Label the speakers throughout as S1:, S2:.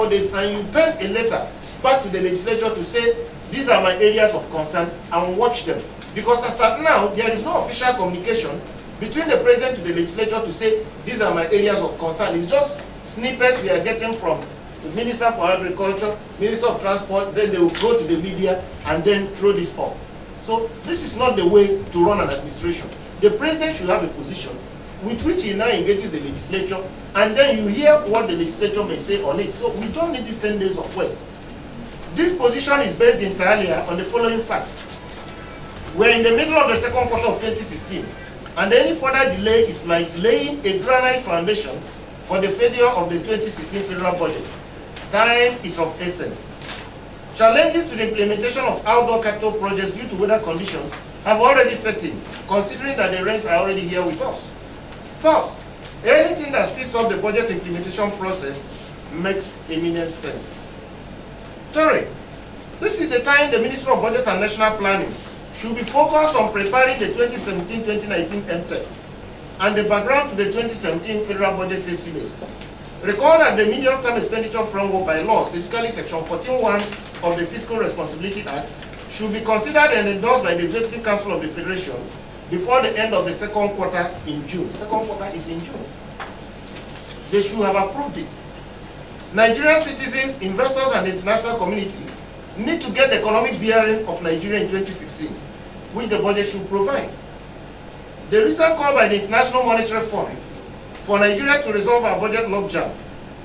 S1: 4 days and you pen a letter back to the legislature to say, these are my areas of concern, and watch them. Because as at now, there is no official communication between the president to the legislature to say, these are my areas of concern. It's just snippets we are getting from the Minister for Agriculture, Minister of Transport, then they will go to the media and then throw this up. So this is not the way to run an administration. The president should have a position with which he now engages the legislature, and then you hear what the legislature may say on it. So we don't need these 10 days of waste. This position is based entirely on the following facts. We're in the middle of the second quarter of 2016, and any further delay is like laying a granite foundation for the failure of the 2016 federal budget. Time is of essence. Challenges to the implementation of outdoor capital projects due to weather conditions have already set in, considering that the rains are already here with us. First, anything that speeds up the budget implementation process makes eminent sense. Third, this is the time the Ministry of Budget and National Planning should be focused on preparing the 2017-2019 MTEF and the background to the 2017 federal budget estimates. Recall that the Medium-Term Expenditure Framework by law, specifically Section 14(1) of the Fiscal Responsibility Act, should be considered and endorsed by the Executive Council of the Federation before the end of the second quarter in June. Second quarter is in June. They should have approved it. Nigerian citizens, investors, and the international community need to get the economic bearing of Nigeria in 2016, which the budget should provide. The recent call by the International Monetary Fund for Nigeria to resolve our budget logjam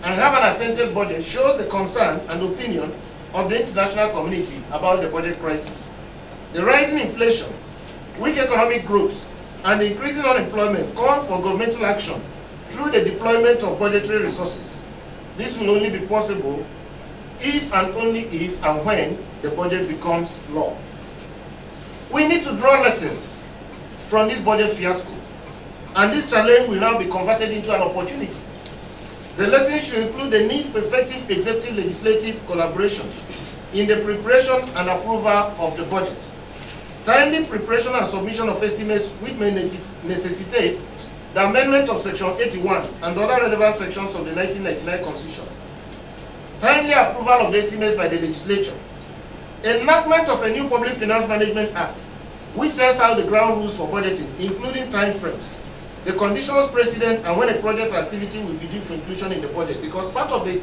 S1: and have an assented budget shows the concern and opinion of the international community about the budget crisis. The rising inflation, weak economic growth, and the increasing unemployment call for governmental action through the deployment of budgetary resources. This will only be possible if and only if and when the budget becomes law. We need to draw lessons from this budget fiasco, and this challenge will now be converted into an opportunity. The lessons should include the need for effective executive-legislative collaboration in the preparation and approval of the budget, timely preparation and submission of estimates which may necessitate the amendment of Section 81 and other relevant sections of the 1999 Constitution, timely approval of the estimates by the legislature, enactment of a new Public Finance Management Act, which sets out the ground rules for budgeting, including time frames, the conditions precedent, and when a project or activity will be due for inclusion in the budget. Because part of the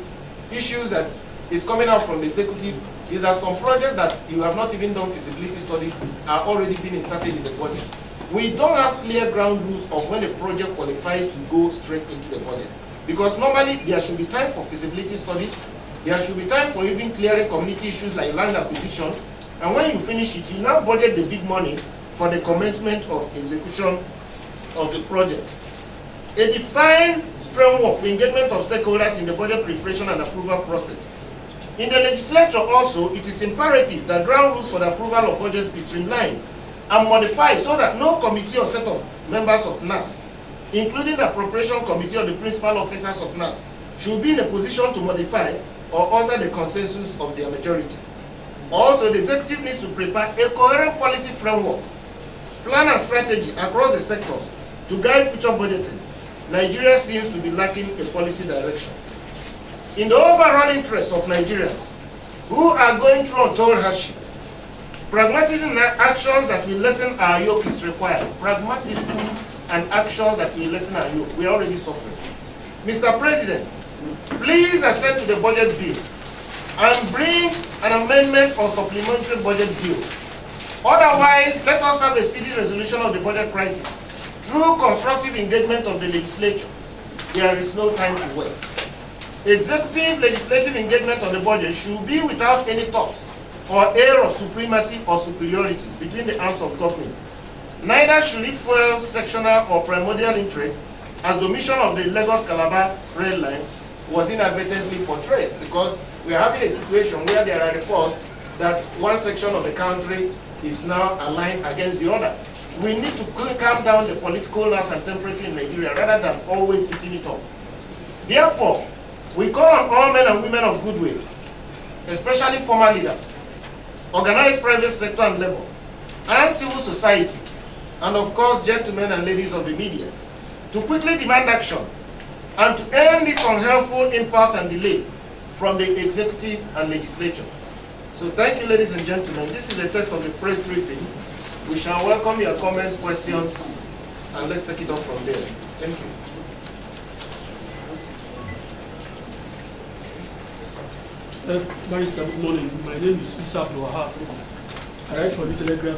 S1: issues that is coming out from the executive is that some projects that you have not even done feasibility studies are already being inserted in the budget. We don't have clear ground rules of when a project qualifies to go straight into the budget. Because normally there should be time for feasibility studies, there should be time for even clearing community issues like land acquisition, and when you finish it, you now budget the big money for the commencement of execution of the project. A defined framework for engagement of stakeholders in the budget preparation and approval process. In the legislature also, it is imperative that ground rules for the approval of budgets be streamlined and modified so that no committee or set of members of NAS, including the appropriation committee or the principal officers of NAS, should be in a position to modify or alter the consensus of their majority. Also, the executive needs to prepare a coherent policy framework, plan and strategy across the sectors to guide future budgeting. Nigeria seems to be lacking a policy direction. In the overall interest of Nigerians who are going through untold hardship, pragmatism and actions that will lessen our yoke is required. Pragmatism and actions that will lessen our yoke. We are already suffering. Mr. President, please assent to the budget bill and bring an amendment or supplementary budget bill. Otherwise, let us have a speedy resolution of the budget crisis through constructive engagement of the legislature. There is no time to waste. Executive legislative engagement on the budget should be without any thought or air of supremacy or superiority between the arms of government. Neither should it fuel sectional or primordial interest, as the omission of the Lagos-Calabar rail line was inadvertently portrayed, because we are having a situation where there are reports that one section of the country is now aligned against the other. We need to calm down the political nerves and temperature in Nigeria rather than always eating it up. Therefore, we call on all men and women of goodwill, especially former leaders, organized private sector and labor, and civil society, and of course, gentlemen and ladies of the media, to quickly demand action and to end this unhelpful impasse and delay from the executive and legislature. So thank you, ladies and gentlemen. This is the text of the press briefing. We shall welcome your comments, questions, and let's take it on from there. Thank you.
S2: Barrister, good morning. My name is Isa Abdul Wahab. I write for the Telegraph.